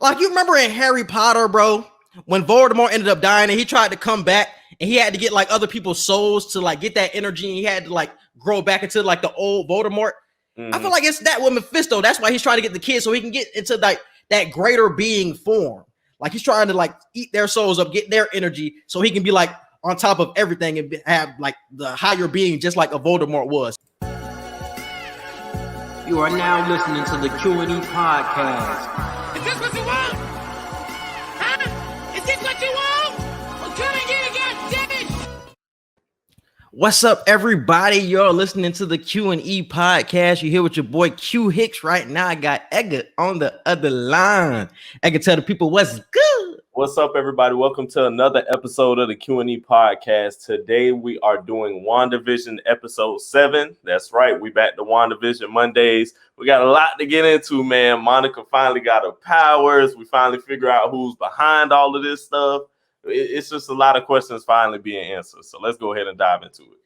Like, you remember in Harry Potter, bro, when Voldemort ended up dying and he tried to come back and he had to get like other people's souls to like get that energy and he had to like grow back into like the old Voldemort. I feel like it's that with Mephisto. That's why he's trying to get the kids so he can get into like that greater being form. Like he's trying to like eat their souls up, get their energy so he can be like on top of everything and have like the higher being just like a Voldemort was. You are now listening to the Q&E Podcast. Is this what you want? Huh? Is this what you want? Well, come and get it, goddammit! What's up, everybody? You're listening to the Q&E Podcast. You're here with your boy Q Hicks right now. I got Agatha on the other line. I can tell the people what's good. What's up, everybody? Welcome to another episode of the Q&E Podcast. Today, we are doing WandaVision episode 7. That's right. We back to WandaVision Mondays. We got a lot to get into, man. Monica finally got her powers. We finally figure out who's behind all of this stuff. It's just a lot of questions finally being answered. So let's go ahead and dive into it.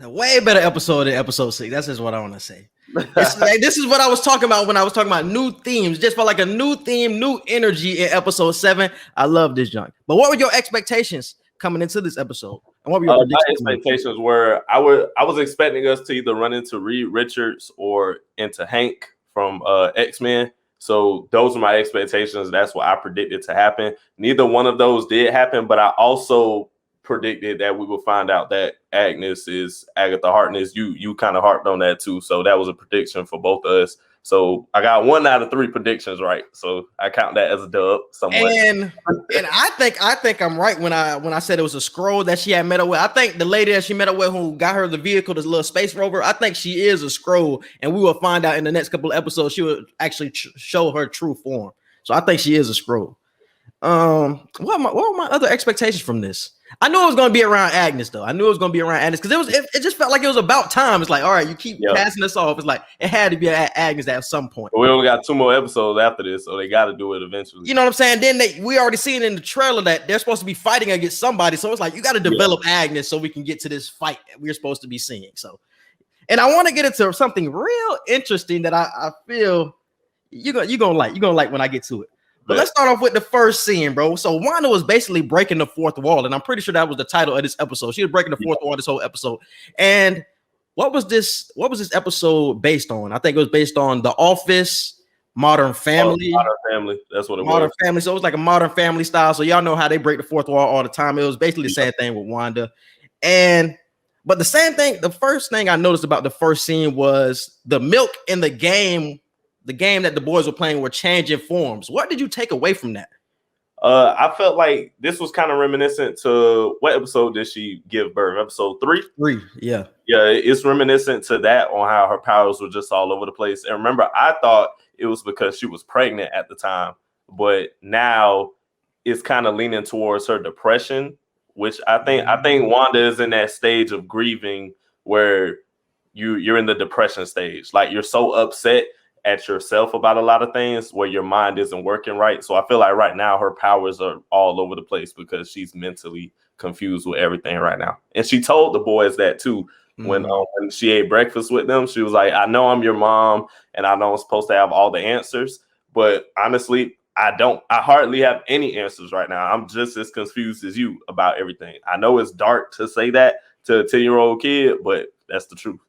A way better episode than episode 6. That's just what I want to say. This is what I was talking about when I was talking about new themes. Just for like a new theme, new energy in episode 7. I love this junk. But what were your expectations coming into this episode? And what were your predictions? My expectations were I was expecting us to either run into Reed Richards or into Hank from X-Men. So those are my expectations. That's what I predicted to happen. Neither one of those did happen, but I also predicted that we will find out that Agnes is Agatha Harkness. You kind of harped on that too. So that was a prediction for both of us. So I got 1 out of 3 predictions right. So I count that as a dub somewhat. And I think I'm right when I said it was a scroll that she had met up with. I think the lady that she met up with who got her the vehicle, this little space rover, I think she is a scroll, and we will find out in the next couple of episodes she will actually show her true form. So I think she is a scroll. What were my other expectations from this? I knew it was going to be around Agnes, though. I knew it was going to be around Agnes because it just felt like it was about time. It's like, all right, you keep passing us off. It's like it had to be Agnes at some point. We only got 2 more episodes after this, so they got to do it eventually. You know what I'm saying? Then we already seen in the trailer that they're supposed to be fighting against somebody. So it's like you got to develop Agnes so we can get to this fight that we're supposed to be seeing. So, and I want to get into something real interesting that I feel you're gonna like when I get to it. But let's start off with the first scene, bro. So Wanda was basically breaking the fourth wall, and I'm pretty sure that was the title of this episode. She was breaking the fourth wall this whole episode. And what was this episode based on? I think it was based on The Office, Modern Family. Modern Family. That's what it was. Modern Family. So it was like a Modern Family style. So y'all know how they break the fourth wall all the time. It was basically the same thing with Wanda. But the same thing, the first thing I noticed about the first scene was the milk in the game that the boys were playing were changing forms. What did you take away from that? I felt like this was kind of reminiscent to what episode did she give birth? Episode 3? 3, yeah. Yeah, it's reminiscent to that on how her powers were just all over the place. And remember, I thought it was because she was pregnant at the time, but now it's kind of leaning towards her depression, which I think Wanda is in that stage of grieving where you're in the depression stage. Like you're so upset at yourself about a lot of things where your mind isn't working right. So I feel like right now her powers are all over the place because she's mentally confused with everything right now. And she told the boys that too. When she ate breakfast with them, she was like, I know I'm your mom and I know I'm supposed to have all the answers, but honestly, I hardly have any answers right now. I'm just as confused as you about everything. I know it's dark to say that to a 10-year-old kid, but that's the truth.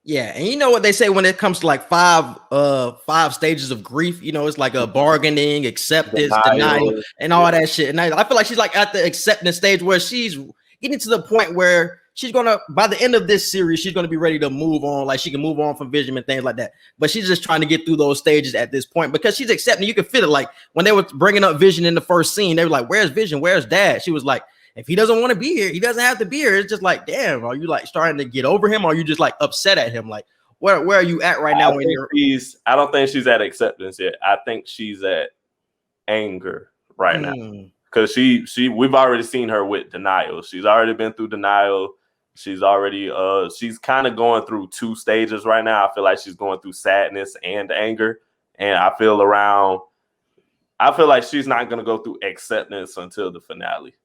Yeah, and you know what they say when it comes to like five stages of grief, you know, it's like a bargaining, acceptance, denial, and all that shit. And I feel like she's like at the acceptance stage where she's getting to the point where she's gonna, by the end of this series, she's gonna be ready to move on. Like she can move on from Vision and things like that. But she's just trying to get through those stages at this point because she's accepting. You can feel it. Like when they were bringing up Vision in the first scene, they were like, "Where's Vision? Where's Dad?" She was like, if he doesn't want to be here, he doesn't have to be here. It's just like, damn, are you like starting to get over him? Or are you just like upset at him? Like, where are you at right now? I don't think she's at acceptance yet. I think she's at anger right now. Because we've already seen her with denial. She's already been through denial. She's already she's kind of going through 2 stages right now. I feel like she's going through sadness and anger. And I feel like she's not gonna go through acceptance until the finale.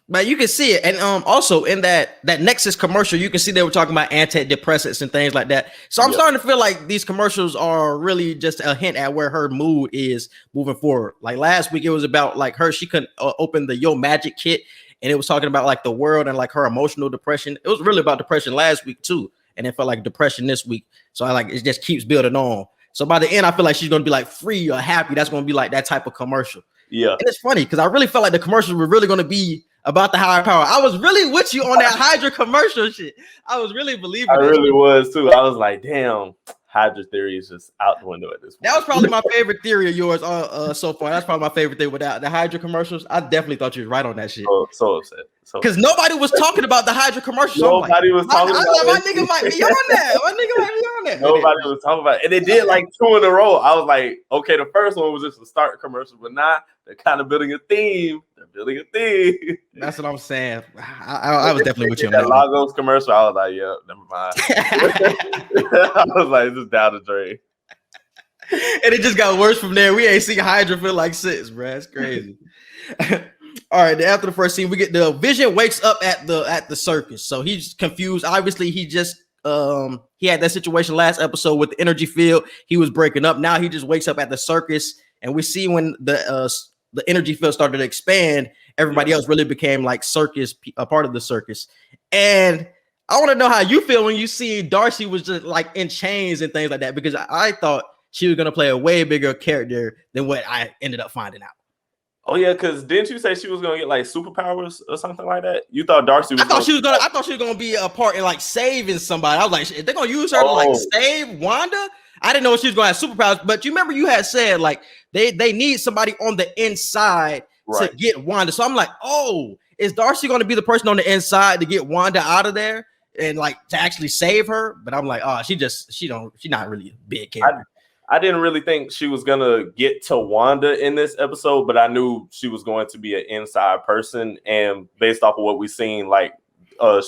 But you can see it, and also in that Nexus commercial, you can see they were talking about antidepressants and things like that. So I'm starting to feel like these commercials are really just a hint at where her mood is moving forward. Like last week, it was about like she couldn't open the Yo Magic kit, and it was talking about like the world and like her emotional depression. It was really about depression last week too, and it felt like depression this week. So it just keeps building on. So by the end, I feel like she's gonna be like free or happy. That's gonna be like that type of commercial. Yeah, and it's funny because I really felt like the commercials were really gonna be about the higher power. I was really with you on that Hydra commercial shit. I was really believing. I really was too. I was like, damn, Hydra theory is just out the window at this point. That was probably my favorite theory of yours so far. That's probably my favorite thing with the Hydra commercials. I definitely thought you was right on that shit. So upset. Because nobody was talking about the Hydra commercial. Nobody was talking about it. My nigga might be on that. My nigga might be on that. Nobody was talking about it. And they did like 2 in a row. I was like, okay, the first one was just a start commercial, but now they're kind of building a theme. That's what I'm saying. I was definitely with you on that. Lagos commercial, I was like, yeah, never mind. I was like, this is down the drain. And it just got worse from there. We ain't seen Hydra feel like 6, bro. It's crazy. All right, after the first scene, we get the Vision wakes up at the circus. So he's confused. Obviously, he just he had that situation last episode with the energy field. He was breaking up. Now he just wakes up at the circus, and we see when the energy field started to expand, everybody else really became like a part of the circus. And I want to know how you feel when you see Darcy was just like in chains and things like that, because I thought she was gonna play a way bigger character than what I ended up finding out. Oh yeah, because didn't you say she was gonna get like superpowers or something like that? You thought Darcy was? I thought she was gonna be a part in like saving somebody. I was like, if they're gonna use her to like save Wanda, I didn't know she was gonna have superpowers. But you remember you had said like they need somebody on the inside to get Wanda. So I'm like, oh, is Darcy gonna be the person on the inside to get Wanda out of there and like to actually save her? But I'm like, oh, she's not really a big character. I didn't really think she was gonna get to Wanda in this episode, but I knew she was going to be an inside person. And based off of what we've seen, like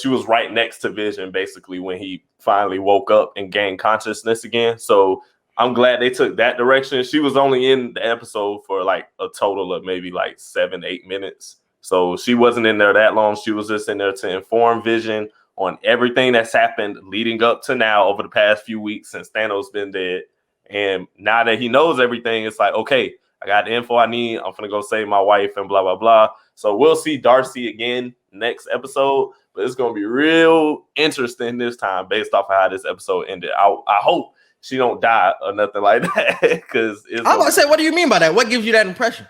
she was right next to Vision basically when he finally woke up and gained consciousness again. So I'm glad they took that direction. She was only in the episode for like a total of maybe like 7-8 minutes. So she wasn't in there that long. She was just in there to inform Vision on everything that's happened leading up to now over the past few weeks since Thanos been dead. And now that he knows everything, it's like, okay, I got the info I need. I'm going to go save my wife and blah, blah, blah. So we'll see Darcy again next episode, but it's going to be real interesting this time based off of how this episode ended. I hope she don't die or nothing like that. Because I'm about to say, what do you mean by that? What gives you that impression?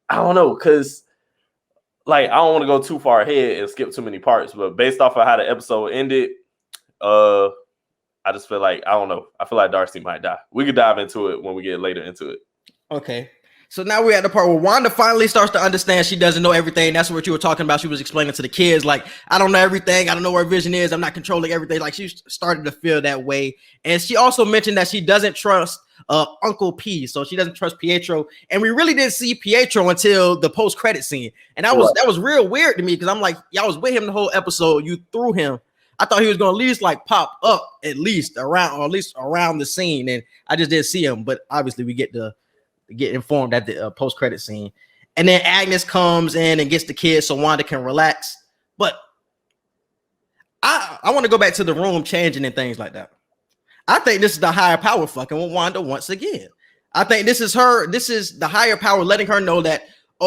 I don't know, because like I don't want to go too far ahead and skip too many parts, but based off of how the episode ended, I just feel like, I don't know. I feel like Darcy might die. We could dive into it when we get later into it. Okay. So now we're at the part where Wanda finally starts to understand she doesn't know everything. That's what you were talking about. She was explaining to the kids, like, I don't know everything. I don't know where Vision is. I'm not controlling everything. Like, she started to feel that way. And she also mentioned that she doesn't trust Uncle P. So she doesn't trust Pietro. And we really didn't see Pietro until the post-credit scene. And that was real weird to me because I'm like, y'all was with him the whole episode. You threw him. I thought he was going to at least like pop up around the scene. And I just didn't see him. But obviously we get informed at the post-credit scene. And then Agnes comes in and gets the kids so Wanda can relax. But I want to go back to the room changing and things like that. I think this is the higher power fucking with Wanda once again. I think this is the higher power letting her know that,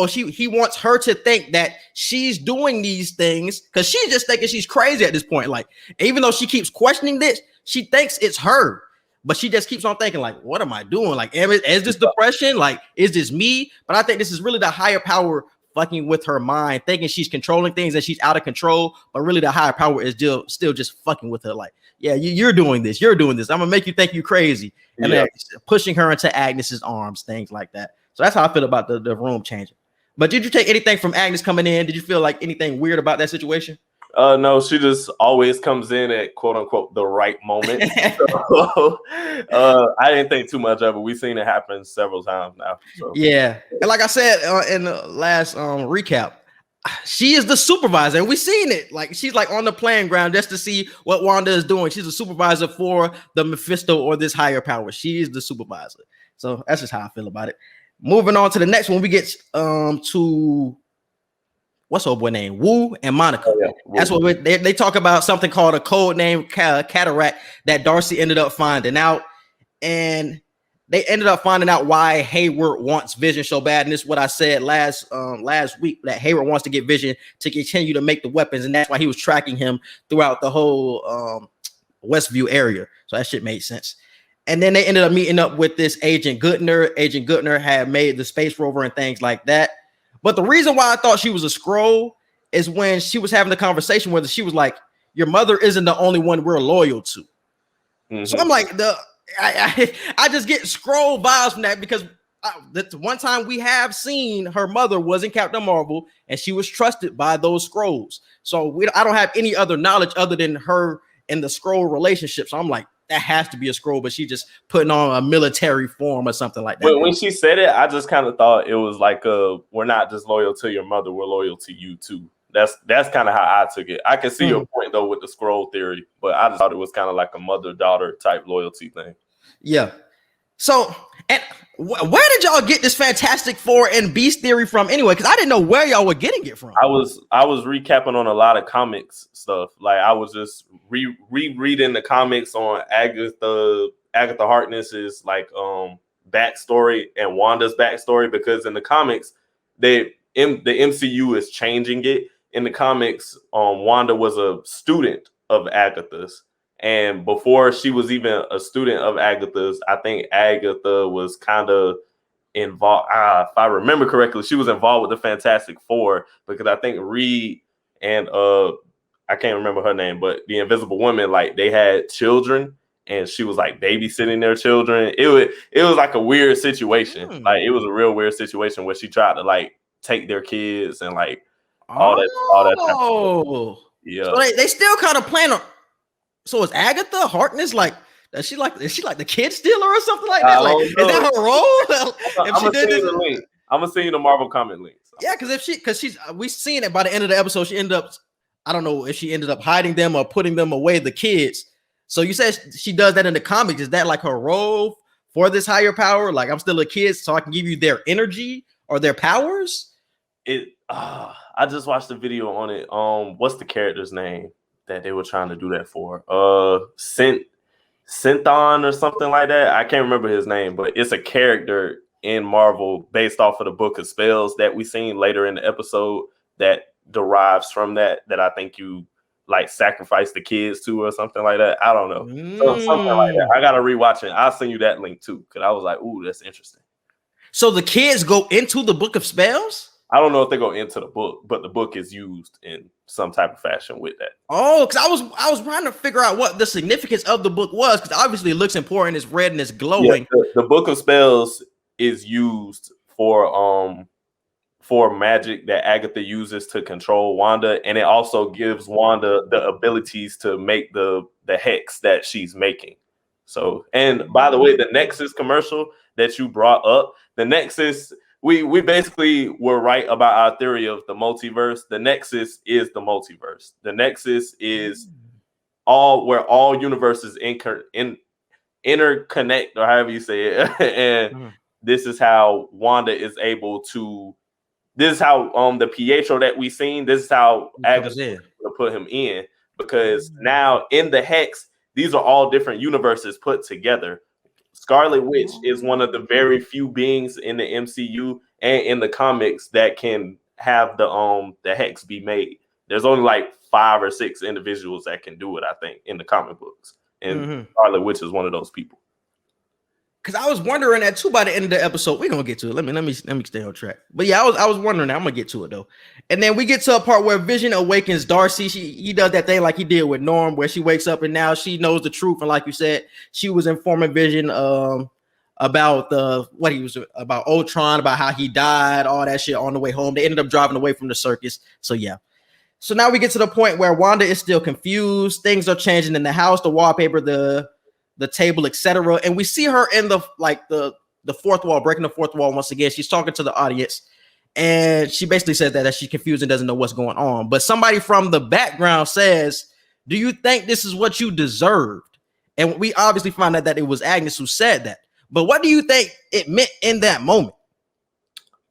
he wants her to think that she's doing these things because she's just thinking she's crazy at this point. Like, even though she keeps questioning this, she thinks it's her, but she just keeps on thinking, like, what am I doing? Like, is this depression? Like, is this me? But I think this is really the higher power fucking with her mind, thinking she's controlling things and she's out of control, but really the higher power is still just fucking with her. Like, yeah, you're doing this. I'm gonna make you think you're crazy. And then pushing her into Agnes's arms, things like that. So that's how I feel about the room changing. But did you take anything from Agnes coming in? Did you feel like anything weird about that situation? No, she just always comes in at quote unquote the right moment. So, I didn't think too much of it. We've seen it happen several times now. So. Yeah, and like I said in the last recap, she is the supervisor, and we've seen it. Like, she's like on the playing ground just to see what Wanda is doing. She's a supervisor for the Mephisto or this higher power. She is the supervisor. So that's just how I feel about it. Moving on to the next one, we get to what's her boy name? Wu and Monica. Oh, yeah. That's what they talk about, something called a code name cataract that Darcy ended up finding out. And they ended up finding out why Hayward wants Vision so bad. And this is what I said last week, that Hayward wants to get Vision to continue to make the weapons. And that's why he was tracking him throughout the whole Westview area. So that shit made sense. And then they ended up meeting up with this Agent Guttner. Agent Guttner had made the space rover and things like that. But the reason why I thought she was a Skrull is when she was having the conversation with her, she was like, your mother isn't the only one we're loyal to. Mm-hmm. So I'm like, I just get Skrull vibes from that, because the one time we have seen her mother was in Captain Marvel, and she was trusted by those Skrulls. So I don't have any other knowledge other than her and the Skrull relationship. So I'm like, that has to be a Skrull, but she just putting on a military form or something like that. But when she said it, I just kind of thought it was like, we're not just loyal to your mother, we're loyal to you too. That's kind of how I took it. I can see your point though with the Skrull theory, but I just thought it was kind of like a mother-daughter type loyalty thing. Yeah. So, and where did y'all get this Fantastic Four and Beast theory from anyway? Because I didn't know where y'all were getting it from. I was recapping on a lot of comics stuff. Like I was just rereading the comics on Agatha Harkness's like backstory and Wanda's backstory, because in the comics the MCU is changing it. In the comics, Wanda was a student of Agatha's. And before she was even a student of Agatha's, I think Agatha was kind of involved. If I remember correctly, she was involved with the Fantastic Four, because I think Reed and I can't remember her name, but the Invisible Woman, like they had children, and she was like babysitting their children. It was like a weird situation. Like it was a real weird situation where she tried to like take their kids and like all that type of stuff. Yeah. So they still kind of plan on. So is Agatha Harkness like? Is she like the kid stealer or something like that? Like, is that her role? I'm gonna send you the Marvel comment links. Yeah, because we seen it by the end of the episode. She ended up, I don't know if she ended up hiding them or putting them away, the kids. So you said she does that in the comics. Is that like her role for this higher power? Like, I'm still a kid, so I can give you their energy or their powers? I just watched the video on it. What's the character's name that they were trying to do that for? Synthon or something like that. I can't remember his name, but it's a character in Marvel based off of the Book of Spells that we seen later in the episode that derives from that I think you like sacrifice the kids to or something like that. I don't know. So, something like that. I gotta rewatch it. I'll send you that link too, because I was like, ooh, that's interesting. So the kids go into the Book of Spells? I don't know if they go into the book, but the book is used in some type of fashion with that. Oh, because I was trying to figure out what the significance of the book was, because obviously it looks important, it's red and it's glowing. Yeah, the Book of Spells is used for magic that Agatha uses to control Wanda, and it also gives Wanda the abilities to make the hex that she's making. So, and by the way, the Nexus commercial that you brought up, the Nexus. We basically were right about our theory of the multiverse. The Nexus is the multiverse. The Nexus is where all universes interconnect, or however you say it. And this is how Wanda is able to. This is how the Pietro that we've seen. This is how Agatha put him in, because now in the hex, these are all different universes put together. Scarlet Witch is one of the very few beings in the MCU and in the comics that can have the hex be made. There's only like 5 or 6 individuals that can do it, I think, in the comic books. And Scarlet Witch is one of those people. Because I was wondering that too by the end of the episode. We're gonna get to it. Let me stay on track. But yeah, I was wondering that. I'm gonna get to it though. And then we get to a part where Vision awakens Darcy. He does that thing like he did with Norm, where she wakes up and now she knows the truth. And like you said, she was informing Vision about about Ultron, about how he died, all that shit on the way home. They ended up driving away from the circus. So yeah. So now we get to the point where Wanda is still confused. Things are changing in the house, the wallpaper, the table, etc. And we see her in the fourth wall, breaking the fourth wall once again. She's talking to the audience, and she basically says that she's confused and doesn't know what's going on. But somebody from the background says, "Do you think this is what you deserved?" And we obviously find out that it was Agnes who said that. But what do you think it meant in that moment?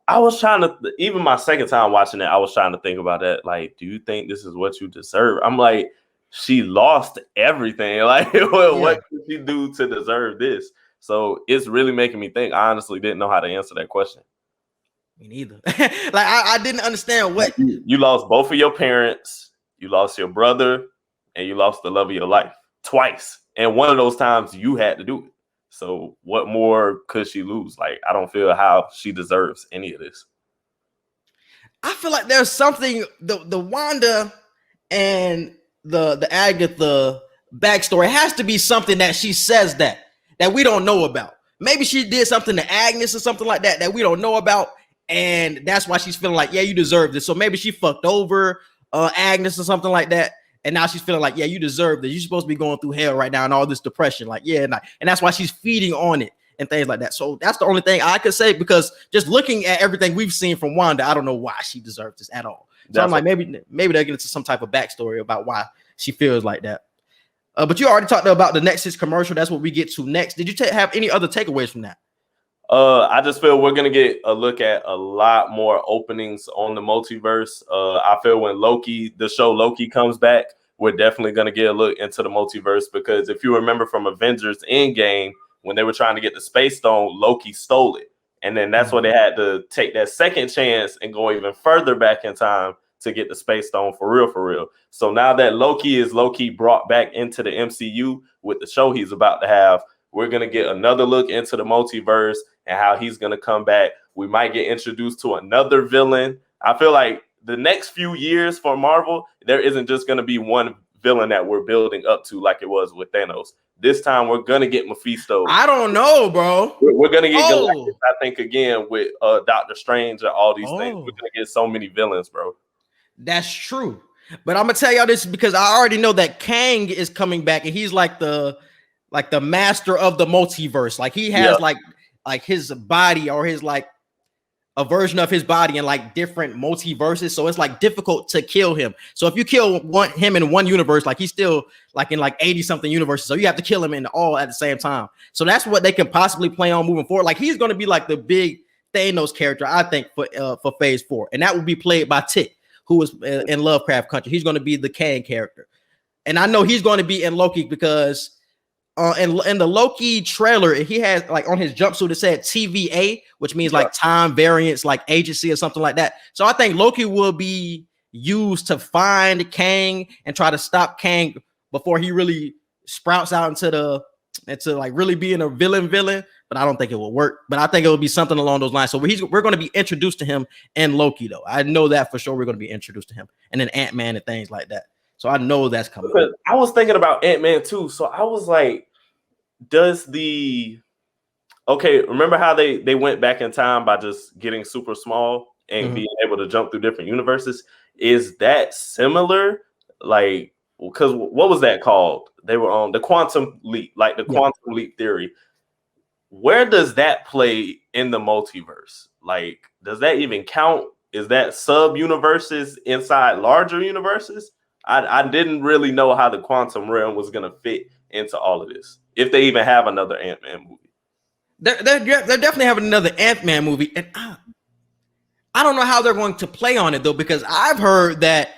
I was trying to, even my second time watching it, I was trying to think about that. Like, do you think this is what you deserve? I'm like, she lost everything. Like, what did she do to deserve this? So it's really making me think. I honestly didn't know how to answer that question. Me neither. Like, I didn't understand what. You lost both of your parents, you lost your brother, and you lost the love of your life twice. And one of those times you had to do it. So what more could she lose? Like, I don't feel how she deserves any of this. I feel like there's something, the Wanda and the Agatha backstory has to be something that she says that we don't know about. Maybe she did something to Agnes or something like that we don't know about. And that's why she's feeling like, yeah, you deserve this. So maybe she fucked over Agnes or something like that. And now she's feeling like, yeah, you deserve this. You're supposed to be going through hell right now and all this depression. Like, yeah, and that's why she's feeding on it and things like that. So that's the only thing I could say, because just looking at everything we've seen from Wanda, I don't know why she deserves this at all. So I'm like, maybe they'll get into some type of backstory about why she feels like that. But you already talked about the Nexus commercial. That's what we get to next. Did you have any other takeaways from that? I just feel we're gonna get a look at a lot more openings on the multiverse. I feel when the show Loki comes back, we're definitely gonna get a look into the multiverse, because if you remember from Avengers Endgame, when they were trying to get the Space Stone, Loki stole it, and then that's why they had to take that second chance and go even further back in time to get the Space Stone for real. So now that Loki is brought back into the MCU with the show he's about to have, we're going to get another look into the multiverse and how he's going to come back. We might get introduced to another villain. I feel like the next few years for Marvel, there isn't just going to be one villain that we're building up to like it was with Thanos. This time we're going to get Mephisto. I don't know, bro. We're going to get Galactus, I think, again, with Doctor Strange and all these things. We're going to get so many villains, bro. That's true. But I'm going to tell y'all this because I already know that Kang is coming back, and he's like the master of the multiverse. Like, he has like his body, or his like a version of his body in like different multiverses. So it's like difficult to kill him. So if you kill him in one universe, like he's still like in like 80 something universes. So you have to kill him in all at the same time. So that's what they can possibly play on moving forward. Like, he's going to be like the big Thanos character, I think, for phase 4. And that will be played by Tick, who was in Lovecraft Country. He's going to be the Kang character. And I know he's going to be in Loki because in the Loki trailer, he has like on his jumpsuit, it said TVA, which means like time variance, like agency or something like that. So I think Loki will be used to find Kang and try to stop Kang before he really sprouts out into like really being a villain. But I don't think it will work. But I think it will be something along those lines. So we're going to be introduced to him in Loki, though. I know that for sure. We're going to be introduced to him, and then Ant-Man and things like that. So I know that's coming. Because I was thinking about Ant-Man too. So I was like, remember how they went back in time by just getting super small and being able to jump through different universes? Is that similar? Like, because what was that called? They were on the quantum leap, like the quantum leap theory. Where does that play in the multiverse? Like, does that even count? Is that sub-universes inside larger universes? I didn't really know how the quantum realm was going to fit into all of this, if they even have another Ant-Man movie. They're definitely having another Ant-Man movie. And I don't know how they're going to play on it, though, because I've heard that,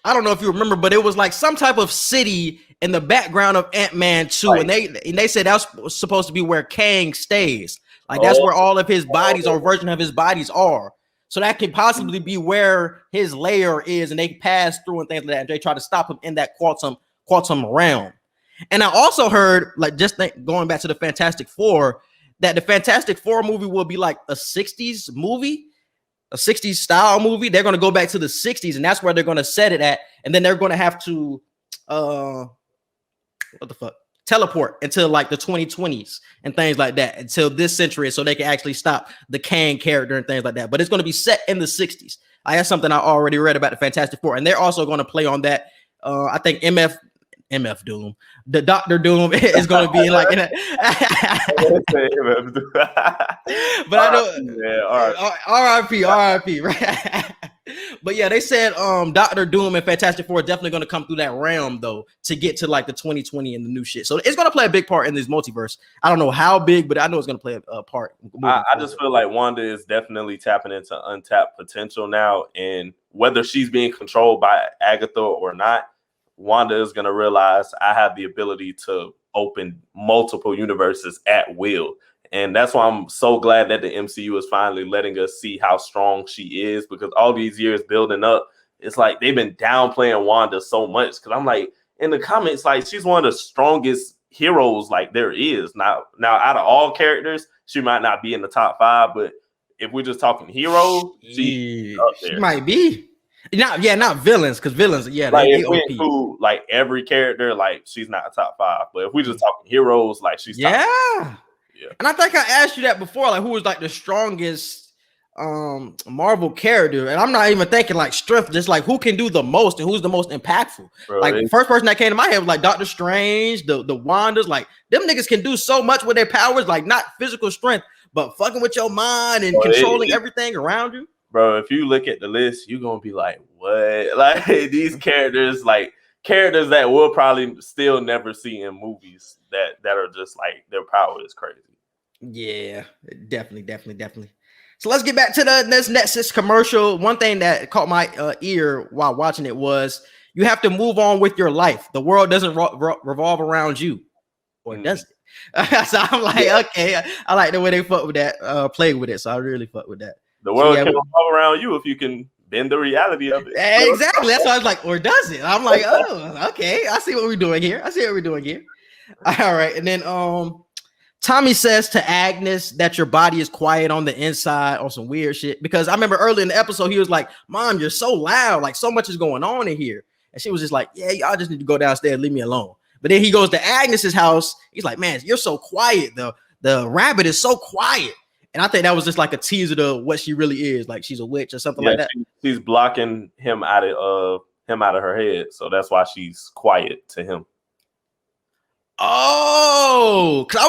I don't know if you remember, but it was like some type of city in the background of Ant-Man 2. Right. And they said that was supposed to be where Kang stays. Like, that's where all of his bodies or version of his bodies are. So that could possibly be where his lair is, and they pass through and things like that. And they try to stop him in that quantum realm. And I also heard, like, going back to the Fantastic Four, that the Fantastic Four movie will be like a 60s movie, a 60s style movie. They're going to go back to the 60s, and that's where they're going to set it at. And then they're going to have to, teleport until like the 2020s and things like that, until this century, so they can actually stop the Kang character and things like that. But it's going to be set in the 60s. That's something I already read about the Fantastic Four, and they're also going to play on that. I think MF Doom, the Doctor Doom is going to be like in a but I know RIP, right? But yeah, they said Doctor Doom and Fantastic Four are definitely going to come through that realm though to get to like the 2020 and the new shit. So it's going to play a big part in this multiverse. I don't know how big, but I know it's going to play a part. I just feel like Wanda is definitely tapping into untapped potential now, and whether she's being controlled by Agatha or not, Wanda is going to realize I have the ability to open multiple universes at will. And that's why I'm so glad that the MCU is finally letting us see how strong she is, because all these years building up, it's like they've been downplaying Wanda so much. Because I'm like, in the comics, like she's one of the strongest heroes like there is. Now out of all characters, she might not be in the top 5, but if we're just talking heroes, she might be. Not villains, because villains, like if we include like every character, like she's not a top 5. But if we just talking heroes, like she's top 5. Yeah. And I think I asked you that before, like who was like the strongest Marvel character, and I'm not even thinking like strength, just like who can do the most and who's the most impactful. Bro, like the first person that came to my head was like Doctor Strange, the Wandas, like them niggas can do so much with their powers, like not physical strength, but fucking with your mind and controlling everything around you. Bro, if you look at the list, you're gonna be like, what? Like these characters, like characters that we'll probably still never see in movies that are just like their power is crazy. Yeah, definitely. So let's get back to this Nexus commercial. One thing that caught my ear while watching it was you have to move on with your life. The world doesn't revolve around you, or does it? So I'm like, okay, I like the way they fuck with that, play with it. So I really fuck with that. The world can revolve around you if you can bend the reality of it. Exactly. That's why I was like, or does it? I'm like, oh, okay. I see what we're doing here. All right, and then Tommy says to Agnes that your body is quiet on the inside or some weird shit. Because I remember early in the episode, he was like, Mom, you're so loud. Like so much is going on in here. And she was just like, yeah, y'all just need to go downstairs and leave me alone. But then he goes to Agnes's house. He's like, man, you're so quiet. The rabbit is so quiet. And I think that was just like a teaser to what she really is. Like she's a witch or something like that. She's blocking him out of her head. So that's why she's quiet to him. Oh, because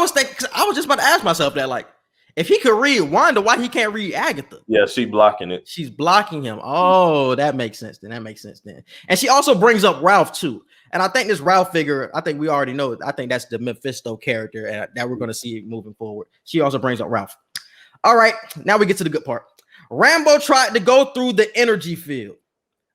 I was just about to ask myself that, like, if he could read Wanda, why he can't read Agatha? Yeah, she's blocking it. She's blocking him. Oh, that makes sense then. And she also brings up Ralph too. And I think this Ralph figure, I think we already know. I think that's the MEPHISTO character, and that we're going to see moving forward. She also brings up Ralph. All right, now we get to the good part. Rambo tried to go through the energy field.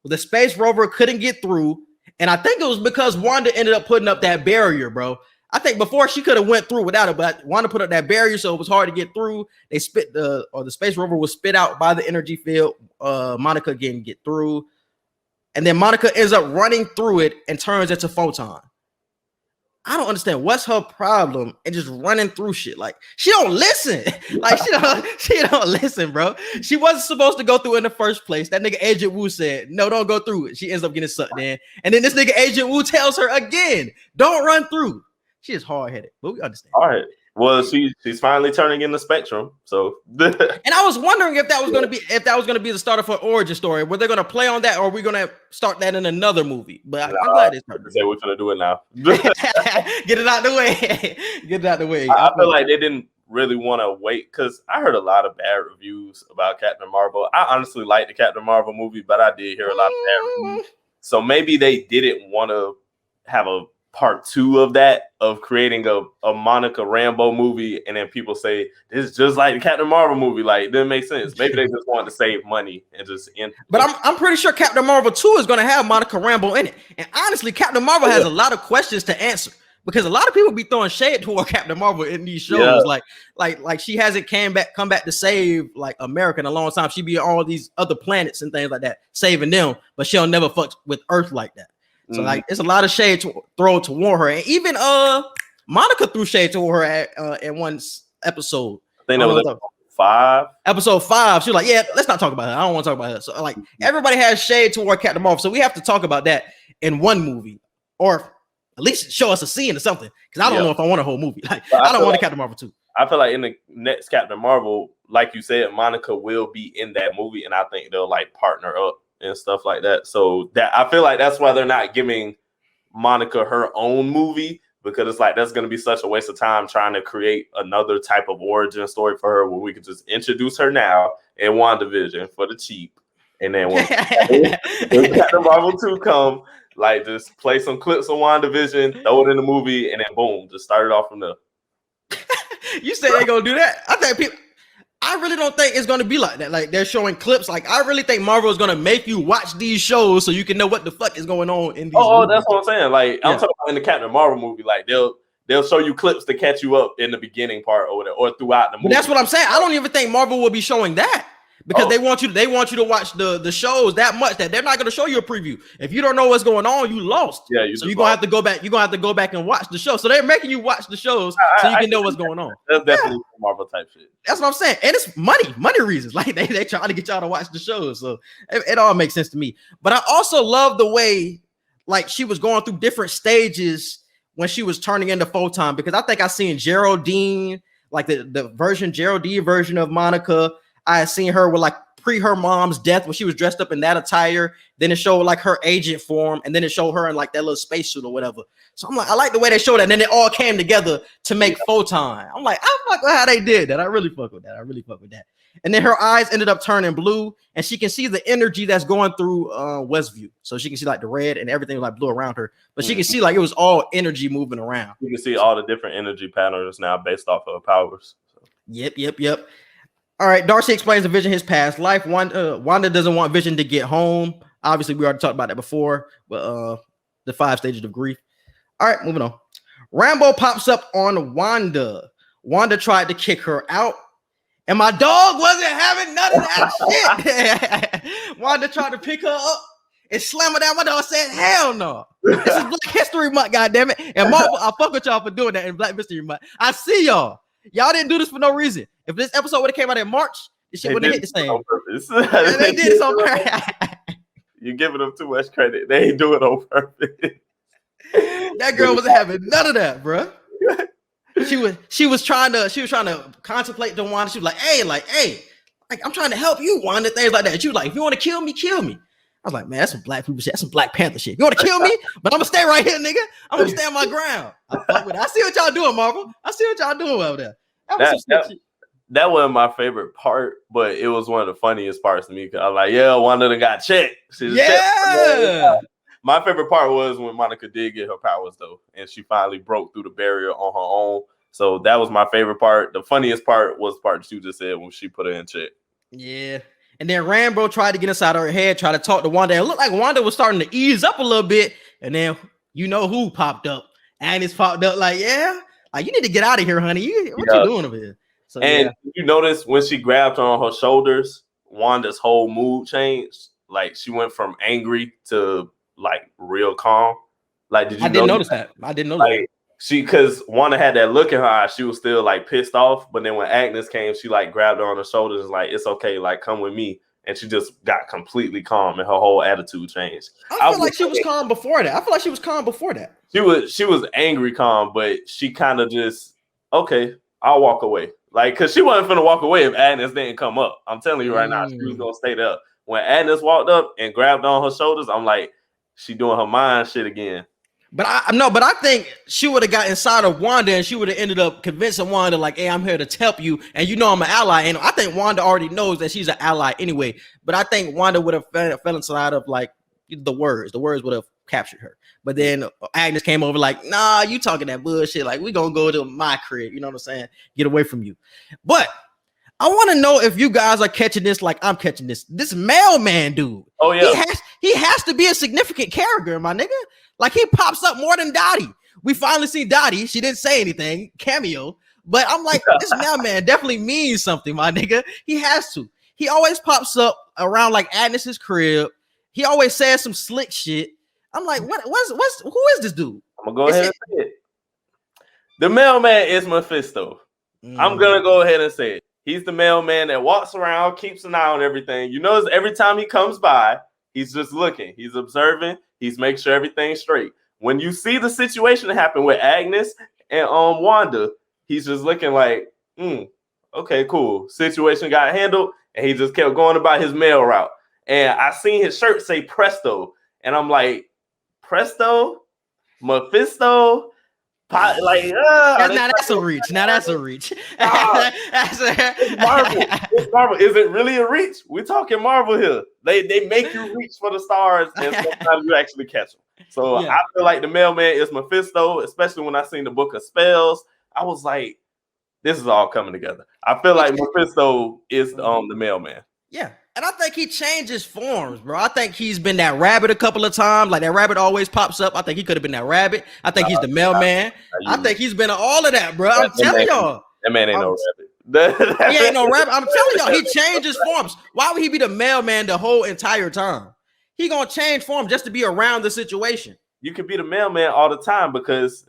The space rover couldn't get through. And I think it was because Wanda ended up putting up that barrier, bro. I think before she could have went through without it, but Wanda put up that barrier, so it was hard to get through. They the space rover was spit out by the energy field. Monica didn't get through. And then Monica ends up running through it and turns into Photon. I don't understand what's her problem and just running through shit. Like she don't listen. Like she don't listen, bro. She wasn't supposed to go through in the first place. That nigga Agent Wu said, no, don't go through it. She ends up getting sucked in. And then this nigga Agent Wu tells her again, don't run through. She is hard-headed, but we understand. All right. Well, she's finally turning in the spectrum. So and I was wondering if that was gonna be the start of her origin story. Were they gonna play on that, or are we gonna start that in another movie? But I'm glad it's started. We're gonna do it now. Get it out the way. I feel like they didn't really want to wait, because I heard a lot of bad reviews about Captain Marvel. I honestly liked the Captain Marvel movie, but I did hear a lot of bad reviews. So maybe they didn't want to have a part 2 of that, of creating a Monica Rambo movie, and then people say this is just like the Captain Marvel movie. Like, it doesn't make sense. Maybe they just wanted to save money and just end. But I'm pretty sure Captain Marvel 2 is going to have Monica Rambo in it. And honestly, Captain Marvel has a lot of questions to answer, because a lot of people be throwing shade toward Captain Marvel in these shows. Like she hasn't come back to save like America in a long time. She be on all these other planets and things like that, saving them, but she'll never fuck with Earth like that. So like, it's a lot of shade to throw toward her, and even Monica threw shade toward her in one episode. I think that was episode 5. She was like, "Yeah, let's not talk about her. I don't want to talk about her." So like, everybody has shade toward Captain Marvel, so we have to talk about that in one movie, or at least show us a scene or something. Because I don't know if I want a whole movie. Like, I don't want a Captain Marvel 2. I feel like in the next Captain Marvel, like you said, Monica will be in that movie, and I think they'll like partner up and stuff like that. So that I feel like that's why they're not giving Monica her own movie, because it's like that's going to be such a waste of time trying to create another type of origin story for her, where we could just introduce her now in WandaVision for the cheap And then when Captain Marvel 2 come, like just play some clips of WandaVision, throw it in the movie, and then boom, just start it off from there. You say they're gonna do that? I really don't think it's gonna be like that. Like they're showing clips. Like I really think Marvel is gonna make you watch these shows so you can know what the fuck is going on in these. Oh, that's what I'm saying. Like I'm talking about in the Captain Marvel movie, like they'll show you clips to catch you up in the beginning part or throughout the movie. But that's what I'm saying. I don't even think Marvel will be showing that. Because they want you to watch the shows that much that they're not going to show you a preview. If you don't know what's going on, you lost. Yeah, so you're gonna have to go back. You're gonna have to go back and watch the show. So they're making you watch the shows so you can know what's going on. That's definitely Marvel type shit. That's what I'm saying. And it's money reasons. Like they try to get y'all to watch the shows. So it all makes sense to me. But I also love the way like she was going through different stages when she was turning into Photon, because I think I seen Geraldine, like the Geraldine version of Monica. I had seen her with like her mom's death when she was dressed up in that attire. Then it showed like her agent form, and then it showed her in like that little spacesuit or whatever. So I'm like, I like the way they showed that. And then it all came together to make Photon. I'm like, I fuck with how they did that. I really fuck with that. And then her eyes ended up turning blue, and she can see the energy that's going through Westview. So she can see like the red and everything like blue around her, but she can see like it was all energy moving around. You can see all the different energy patterns now based off of her powers. So. Yep. All right, Darcy explains to Vision his past life. Wanda doesn't want Vision to get home. Obviously, we already talked about that before, but the 5 stages of grief. All right, moving on. Rambo pops up on Wanda. Wanda tried to kick her out, and my dog wasn't having none of that shit. Wanda tried to pick her up and slam her down. My dog said, hell no. This is Black History Month, goddammit. And Marvel, I fuck with y'all for doing that in Black History Month. I see y'all. Y'all didn't do this for no reason. If this episode would have came out in March, this shit wouldn't hit the same. They did it on purpose. You're giving them too much credit. They ain't do it on purpose. That girl wasn't having none of that, bro. She was trying to contemplate the Wanda. She was like, hey, I'm trying to help you, Wanda. Things like that. She was like, if you want to kill me, kill me. I was like, man, that's some Black people shit. That's some Black Panther shit. You want to kill me? But I'm gonna stay right here, nigga. I'm gonna stand my ground. I see what y'all doing, Marvel. I see what y'all doing over there. That wasn't my favorite part, but it was one of the funniest parts to me. Cause I was like, yeah, Wanda done got checked. Checked. My favorite part was when Monica did get her powers though, and she finally broke through the barrier on her own. So that was my favorite part. The funniest part was the part that you just said when she put her in check. Yeah. And then Rambo tried to get inside her head, try to talk to Wanda. It looked like Wanda was starting to ease up a little bit. And then you know who popped up. Agnes popped up like, yeah, like you need to get out of here, honey. What you doing over here? So, and you notice when she grabbed her on her shoulders, Wanda's whole mood changed. Like she went from angry to like real calm. Like, did you? I didn't notice that. I didn't know that. Because Wanda had that look in her eye, she was still like pissed off. But then when Agnes came, she like grabbed her on her shoulders and like, it's okay, like come with me. And she just got completely calm and her whole attitude changed. I feel like she was calm before that. She was angry calm, but she kind of just, okay, I'll walk away. Like, cause she wasn't finna walk away if Agnes didn't come up. I'm telling you right now, she was gonna stay there. When Agnes walked up and grabbed on her shoulders, I'm like, she doing her mind shit again. But I think she would have got inside of Wanda and she would have ended up convincing Wanda, like, hey, I'm here to help you. And you know I'm an ally. And I think Wanda already knows that she's an ally anyway. But I think Wanda would have fell inside of like the words. The words would have captured her. But then Agnes came over like, nah, you talking that bullshit. Like, we gonna go to my crib. You know what I'm saying? Get away from you. But I want to know if you guys are catching this like I'm catching this. This mailman dude. Oh, yeah. He has to be a significant character, my nigga. Like he pops up more than Dottie. We finally see Dottie. She didn't say anything. Cameo. But I'm like, this mailman definitely means something, my nigga. He has to. He always pops up around like Agnes's crib. He always says some slick shit. I'm like, who is this dude? I'm gonna go ahead and say it. The mailman is MEPHISTO. I'm gonna go ahead and say it. He's the mailman that walks around, keeps an eye on everything. You notice every time he comes by, he's just looking. He's observing. He's making sure everything's straight. When you see the situation happen with Agnes and Wanda, he's just looking like, okay, cool. Situation got handled, and he just kept going about his mail route. And I seen his shirt say Presto, and I'm like, Presto? MEPHISTO? That's a reach. Now that's a reach. It's Marvel. It's Marvel. Is it really a reach? We're talking Marvel here. They make you reach for the stars, and sometimes you actually catch them. So I feel like the mailman is Mephisto, especially when I seen the Book of Spells. I was like, this is all coming together. I feel like Mephisto is the mailman. Yeah. And I think he changes forms, bro. I think he's been that rabbit a couple of times. Like that rabbit always pops up. I think he could have been that rabbit. I think he's the mailman. I think he's been all of that, bro. I'm telling y'all. That man ain't no rabbit. He ain't no rabbit. I'm telling y'all, he changes forms. Why would he be the mailman the whole entire time? He gonna change form just to be around the situation. You could be the mailman all the time because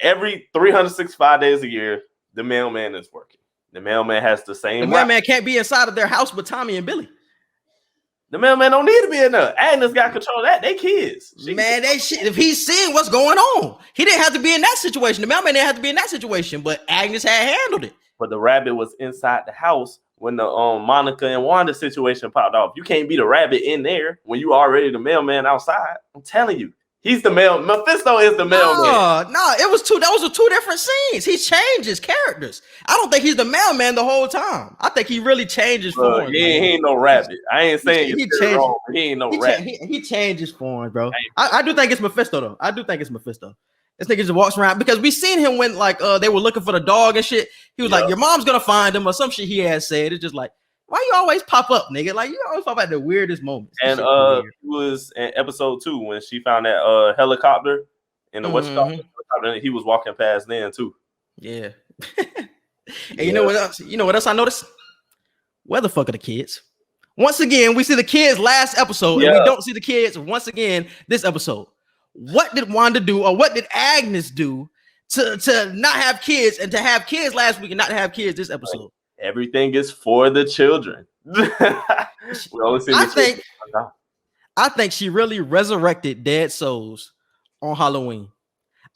every 365 days a year, the mailman is working. The mailman has the same. The mailman can't be inside of their house with Tommy and Billy. The mailman don't need to be in there. Agnes got control of that. They kids. If he's seeing what's going on, he didn't have to be in that situation. The mailman didn't have to be in that situation, but Agnes had handled it. But the rabbit was inside the house when the Monica and Wanda situation popped off. You can't be the rabbit in there when you already the mailman outside. I'm telling you. He's the mail. Mephisto is the mailman. No, it was two. Those were two different scenes. He changes characters. I don't think he's the mailman the whole time. I think he really changes form. He ain't no rabbit. I ain't saying he ain't no rabbit. He changes form, bro. I do think it's Mephisto though. I do think it's Mephisto. This nigga just walks around because we seen him when like they were looking for the dog and shit. He was like, "Your mom's gonna find him" or some shit he had said. It's just like, why you always pop up, nigga? Like you always pop out the weirdest moments. And he was in episode 2 when she found that helicopter in the helicopter. He was walking past then too. Yeah. And you know what else? You know what else I noticed? Where the fuck are the kids? Once again, we see the kids last episode, and we don't see the kids once again this episode. What did Wanda do, or what did Agnes do to not have kids and to have kids last week and not to have kids this episode? Everything is for the children. I think she really resurrected dead souls on Halloween.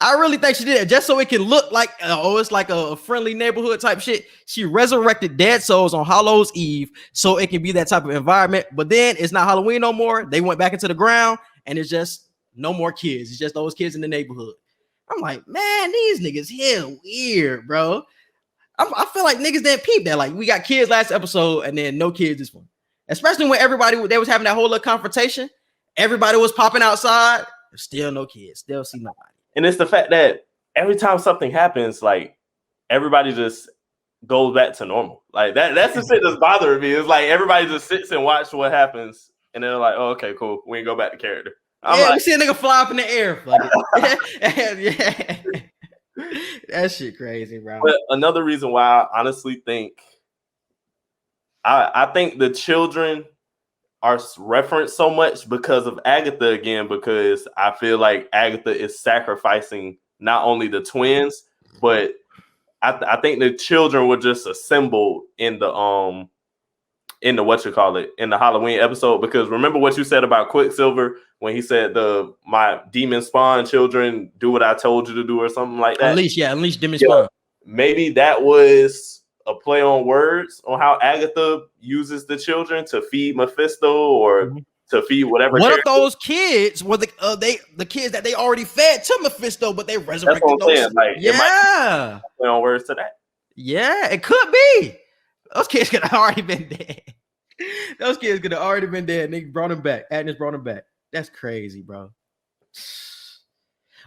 I really think she did it just so it can look like it's like a friendly neighborhood type shit. She resurrected dead souls on Hallows Eve so it can be that type of environment. But then it's not Halloween no more. They went back into the ground and it's just no more kids. It's just those kids in the neighborhood. I'm like, man, these niggas here weird, bro. I feel like niggas didn't peep that. Like, we got kids last episode and then no kids this one. Especially when they was having that whole little confrontation. Everybody was popping outside. Still no kids. Still see nobody. And it's the fact that every time something happens, like, everybody just goes back to normal. Like, that's the shit that's bothering me. It's like everybody just sits and watch what happens. And then they're like, oh, okay, cool. We can go back to character. We see a nigga fly up in the air. That shit crazy, bro. But another reason why I honestly think I think the children are referenced so much because of Agatha again, because I feel like Agatha is sacrificing not only the twins, but I think the children were just a symbol in the in the Halloween episode. Because remember what you said about Quicksilver when he said my demon spawn children do what I told you to do or something like that. Unleash demon spawn. Maybe that was a play on words on how Agatha uses the children to feed Mephisto or to feed whatever. One of those kids were the kids that they already fed to Mephisto, but they resurrected those. Like, play on words to that. Yeah, it could be. Those kids could have already been dead. Those kids could have already been dead. Nigga brought him back. Agnes brought him back. That's crazy, bro.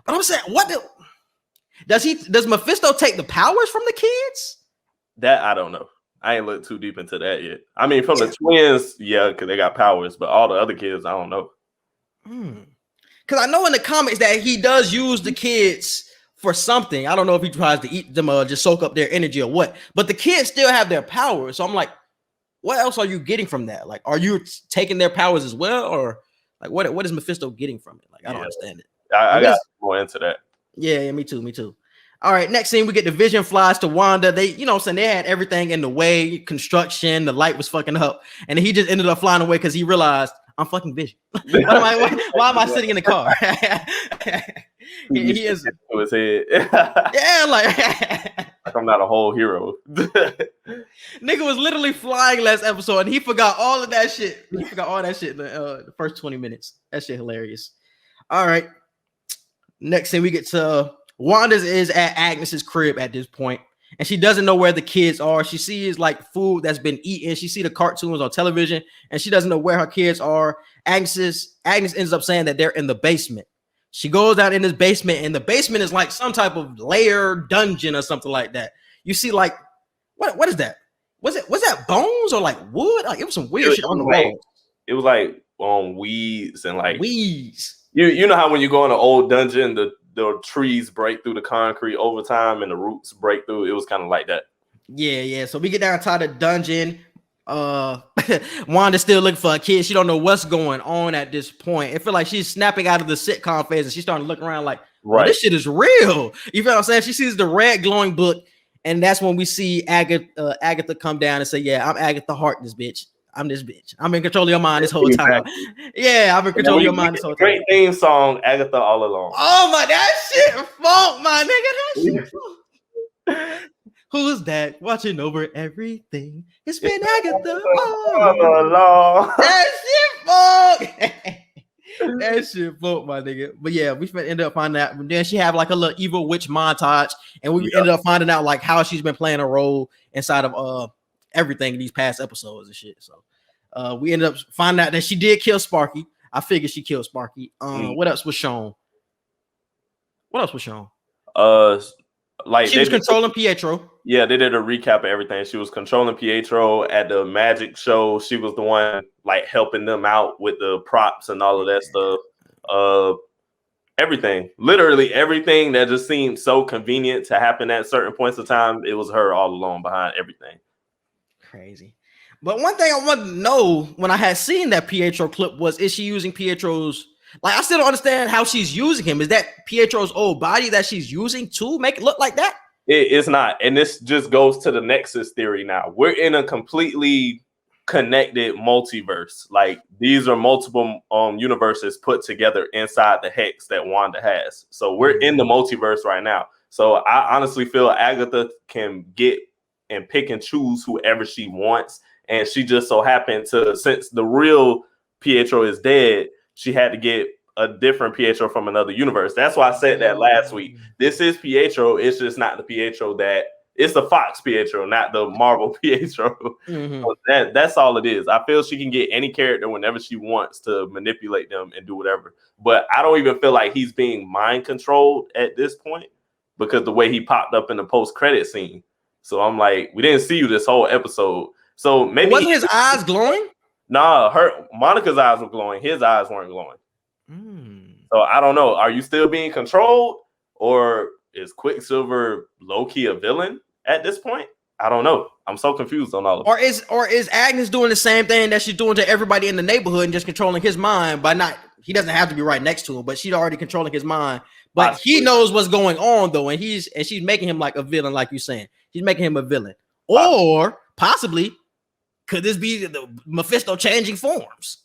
But I'm saying, does Mephisto take the powers from the kids? That I don't know. I ain't looked too deep into that yet. I mean, from the twins, because they got powers, but all the other kids, I don't know. Because I know in the comics that he does use the kids for something. I don't know if he tries to eat them or just soak up their energy or what. But the kids still have their powers. So I'm like, what else are you getting from that? Like, are you taking their powers as well? Or like, what is Mephisto getting from it? Like, I don't understand it. I got more into that. Yeah, me too. All right, next scene, we get the Vision flies to Wanda. They, they had everything in the way, construction, the light was fucking up. And he just ended up flying away because he realized, I'm fucking Vision. Why am I sitting in the car? He is to his head. Yeah, like I'm not a whole hero. Nigga was literally flying last episode and he forgot all of that shit. He forgot all that shit in the first 20 minutes. That shit hilarious. All right. Next thing we get to Wanda is at Agnes's crib at this point, and she doesn't know where the kids are. She sees like food that's been eaten. She see the cartoons on television, and she doesn't know where her kids are. Agnes ends up saying that they're in the basement. She goes down in this basement, and the basement is like some type of lair dungeon or something like that. You see, like, what is that? Was that bones or like wood? Like, it was some weird shit on the wall. It was like weeds and like weeds. You know how when you go in an old dungeon, the trees break through the concrete over time and the roots break through. It was kind of like that. Yeah. So we get down to the dungeon. Wanda's still looking for a kid. She don't know what's going on at this point. It feel like she's snapping out of the sitcom phase and she's starting to look around like, right, this shit is real. You feel what I'm saying? She sees the red glowing book, and that's when we see Agatha come down and say, "Yeah, I'm Agatha Harkness, bitch. I'm this bitch. I'm in control of your mind this whole time." Yeah, I'm in control of your mind this whole time. Great theme song, Agatha all along. Oh my, that shit funk, my nigga. That shit funk. Who's that watching over everything? It's been Agatha all along. That shit funk. That shit funk, my nigga. But yeah, we ended up finding out. Then she have like a little evil witch montage, and we ended up finding out like how she's been playing a role inside of everything in these past episodes and shit. So we ended up finding out that she did kill Sparky. I figured she killed Sparky. What else was shown? Like she was controlling Pietro. Yeah, they did a recap of everything. She was controlling Pietro at the magic show. She was the one like helping them out with the props and all of that stuff. Everything, literally everything that just seemed so convenient to happen at certain points of time. It was her all along behind everything. Crazy. But one thing I wanted to know when I had seen that Pietro clip was, is she using Pietro's, like, I still don't understand how she's using him. Is that Pietro's old body that she's using to make it look like that? It's not. And this just goes to the Nexus theory now. We're in a completely connected multiverse. Like, these are multiple universes put together inside the hex that Wanda has. So we're in the multiverse right now. So I honestly feel Agatha can get and pick and choose whoever she wants. And she just so happened to, since the real Pietro is dead, she had to get a different Pietro from another universe. That's why I said that last week. This is Pietro. It's just not the Pietro it's the Fox Pietro, not the Marvel Pietro. So that's all it is. I feel she can get any character whenever she wants to manipulate them and do whatever. But I don't even feel like he's being mind controlled at this point because the way he popped up in the post-credit scene. So I'm like, we didn't see you this whole episode. So maybe wasn't his eyes glowing? Nah, Monica's eyes were glowing. His eyes weren't glowing. So I don't know. Are you still being controlled, or is Quicksilver low-key a villain at this point? I don't know. I'm so confused on all of it. Or is Agnes doing the same thing that she's doing to everybody in the neighborhood and just controlling his mind by not? He doesn't have to be right next to him, but she's already controlling his mind. But possibly. He knows what's going on though, and she's making him like a villain, like you're saying. She's making him a villain, or possibly. Could this be the Mephisto changing forms?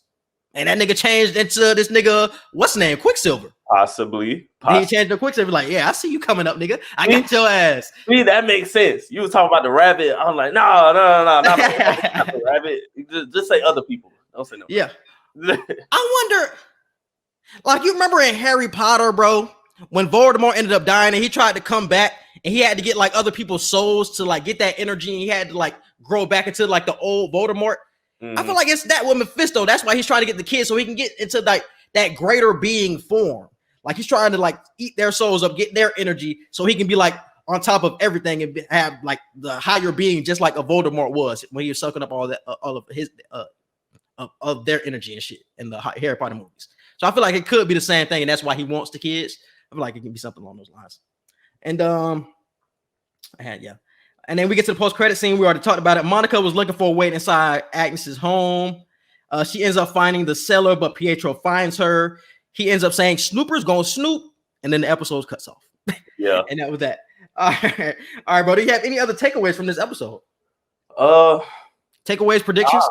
And that nigga changed into this nigga, what's his name? Quicksilver. Possibly. He changed to Quicksilver, like, yeah, I see you coming up, nigga. I got your ass. See, that makes sense. You was talking about the rabbit. I'm like, no, not the rabbit. Just say other people. Don't say no. Yeah. I wonder, like, you remember in Harry Potter, bro, when Voldemort ended up dying and he tried to come back and he had to get like other people's souls to like get that energy, and he had to like grow back into like the old Voldemort. I feel like it's that with Mephisto. That's why he's trying to get the kids so he can get into like that greater being form. Like he's trying to like eat their souls up, get their energy so he can be like on top of everything and have like the higher being, just like a Voldemort was when he was sucking up all that, all of his of their energy and shit in the Harry Potter movies. So I feel like it could be the same thing, and that's why he wants the kids. I feel like it can be something along those lines. And and then we get to the post-credit scene. We already talked about it. Monica was looking for a way inside Agnes's home. She ends up finding the cellar, but Pietro finds her. He ends up saying, "Snooper's gonna snoop," and then the episode cuts off. Yeah, and that was that. All right, bro. Do you have any other takeaways from this episode? Takeaways, predictions.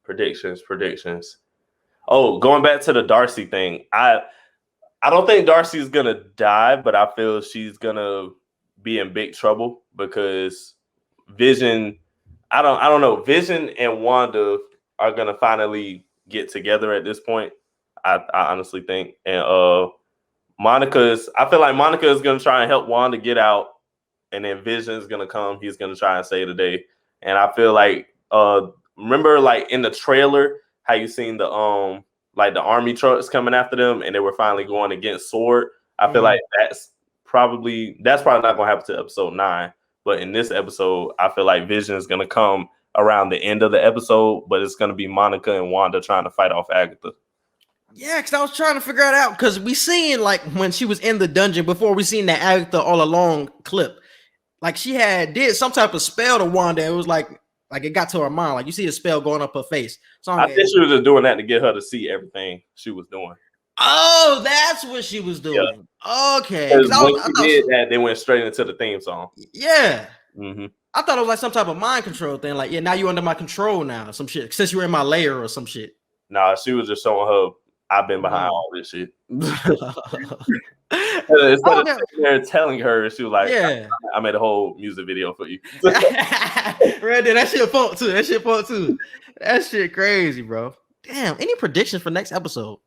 Predictions. Oh, going back to the Darcy thing, I don't think Darcy's gonna die, but I feel she's gonna be in big trouble because Vision. I don't know. Vision and Wanda are gonna finally get together at this point. I honestly think, and I feel like Monica is gonna try and help Wanda get out, and then Vision is gonna come. He's gonna try and save the day. And I feel like remember like in the trailer how you seen the like the army trucks coming after them and they were finally going against Sword. I feel like that's probably not gonna happen to episode 9. But in this episode, I feel like Vision is gonna come around the end of the episode, but it's gonna be Monica and Wanda trying to fight off Agatha. Yeah, because I was trying to figure it out because we seen like when she was in the dungeon before, we seen that Agatha all along clip. Like she did some type of spell to Wanda. It was like it got to her mind. Like you see the spell going up her face. So I think she was just doing that to get her to see everything she was doing. Oh, that's what she was doing. Yeah. Okay. When she did that, they went straight into the theme song. Yeah. Mm-hmm. I thought it was like some type of mind control thing. Like, yeah, now you're under my control now. Some shit. Since you're in my lair or some shit. Nah, she was just showing her, I've been behind all this shit. Instead of there telling her, she was like, yeah, I made a whole music video for you. Right there, that shit fun too. That shit crazy, bro. Damn. Any predictions for next episode?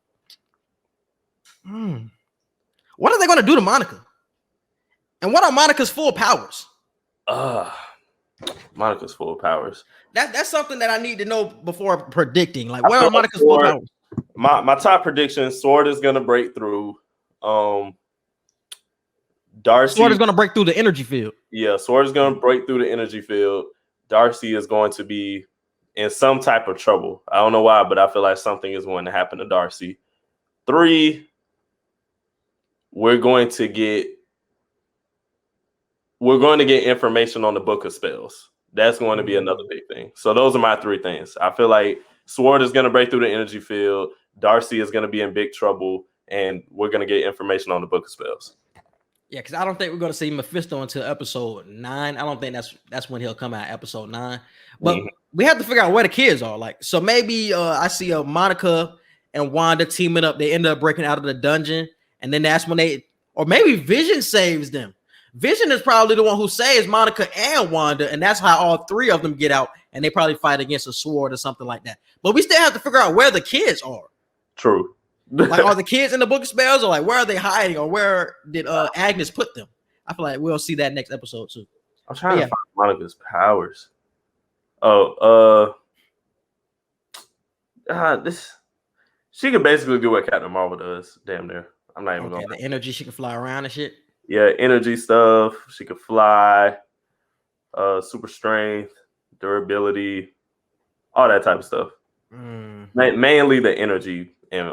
What are they gonna do to Monica? And what are Monica's full powers? Monica's full powers. That's something that I need to know before predicting. Like, what are Monica's full powers? My top prediction: Sword is gonna break through. Darcy. Sword is gonna break through the energy field. Yeah, Sword is gonna break through the energy field. Darcy is going to be in some type of trouble. I don't know why, but I feel like something is going to happen to Darcy. 3, we're going to get information on the Book of Spells. That's going to be another big thing. So those are my 3 things. I feel like Sword is going to break through the energy field. Darcy is going to be in big trouble, and we're going to get information on the Book of Spells. Yeah, because I don't think we're going to see Mephisto until episode 9. I don't think that's when he'll come out, episode 9. But we have to figure out where the kids are. Like, so maybe I see Monica and Wanda teaming up. They end up breaking out of the dungeon, and then that's when or maybe Vision saves them. Vision is probably the one who saves Monica and Wanda, and that's how all 3 of them get out, and they probably fight against a sword or something like that. But we still have to figure out where the kids are. True. Like, are the kids in the Book of Spells, or like where are they hiding, or where did Agnes put them? I feel like we'll see that next episode too. I'm trying to find Monica's powers. She can basically do what Captain Marvel does. Damn near. I'm not even going. The energy, she can fly around and shit. Yeah, energy stuff. She could fly. Super strength, durability, all that type of stuff. Mainly the energy and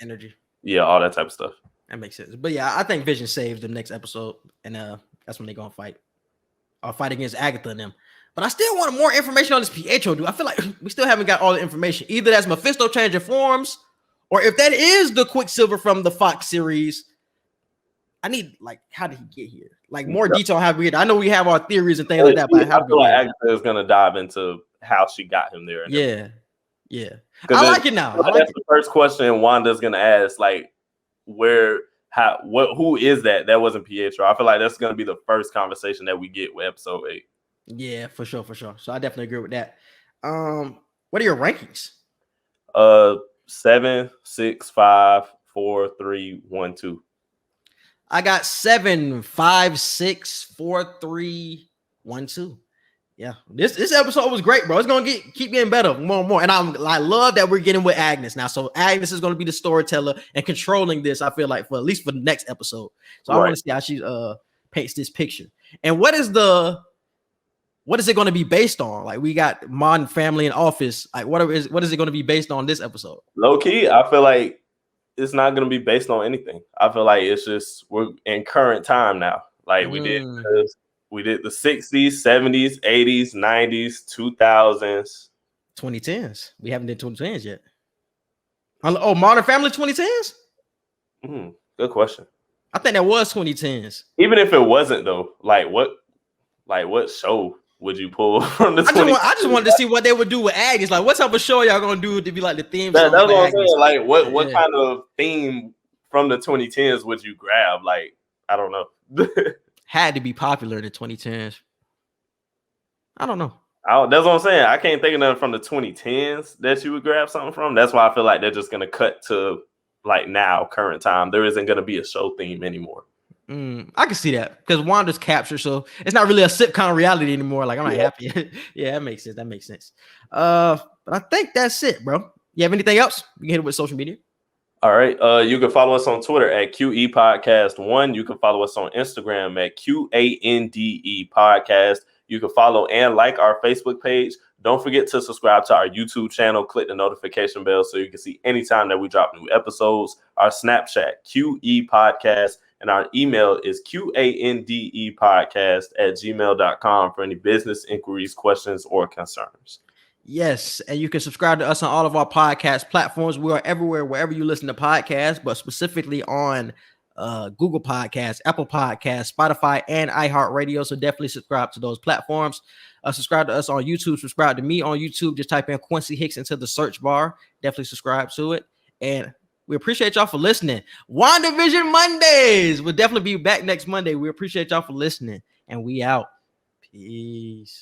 energy. Yeah, all that type of stuff. That makes sense. But yeah, I think Vision saves them next episode, and that's when they're gonna fight. Or fight against Agatha and them. But I still want more information on this Pietro dude. I feel like we still haven't got all the information. Either that's Mephisto changing forms, or if that is the Quicksilver from the Fox series. I need, like, how did he get here? Like, more detail on how we get. I know we have our theories and things like that, but I feel like Agatha is gonna dive into how she got him there. Yeah. I like it now. That's the first question Wanda's gonna ask, like, who is that? That wasn't Pietro. I feel like that's gonna be the first conversation that we get with episode 8. Yeah, for sure. So I definitely agree with that. What are your rankings? 7, 6, 5, 4, 3, 1, 2. I got 7, 5, 6, 4, 3, 1, 2. Yeah, this episode was great, bro. It's gonna keep getting better more and more. And I love that we're getting with Agnes now. So Agnes is gonna be the storyteller and controlling this. I feel like for at least for the next episode. So I want to see how she paints this picture. And what is it going to be based on? Like, we got Modern Family and Office. Like, what is it going to be based on this episode? Low key, I feel like it's not going to be based on anything. I feel like it's just we're in current time now. Like we did the 60s, 70s, 80s, 90s, 2000s, 2010s. We haven't did 2010s yet. Oh, Modern Family 2010s? Good question. I think that was 2010s. Even if it wasn't though, what show would you pull from the 2010s? I just wanted to see what they would do with Agnes. Like, what type of show y'all gonna do to be like the theme song? That's what I'm saying. Like, what kind of theme from the 2010s would you grab? Like, I don't know. Had to be popular in the 2010s. I don't know. That's what I'm saying. I can't think of nothing from the 2010s that you would grab something from. That's why I feel like they're just gonna cut to like now, current time. There isn't going to be a show theme anymore. I can see that because Wanda's captured, so it's not really a sitcom reality anymore. Like I'm not happy. Yeah, that makes sense. But I think that's it, bro. You have anything else? You can hit it with social media. All right. You can follow us on Twitter at QE Podcast 1. You can follow us on Instagram at QANDE Podcast. You can follow and like our Facebook page. Don't forget to subscribe to our YouTube channel. Click the notification bell so you can see anytime that we drop new episodes. Our Snapchat, QE Podcast. And our email is QANDEpodcast@gmail.com for any business inquiries, questions, or concerns. Yes, and you can subscribe to us on all of our podcast platforms. We are everywhere, wherever you listen to podcasts, but specifically on Google Podcasts, Apple Podcasts, Spotify, and iHeartRadio. So definitely subscribe to those platforms. Subscribe to us on YouTube. Subscribe to me on YouTube. Just type in Quincy Hicks into the search bar. Definitely subscribe to it. And we appreciate y'all for listening. WandaVision Mondays. We'll definitely be back next Monday. We appreciate y'all for listening. And we out. Peace.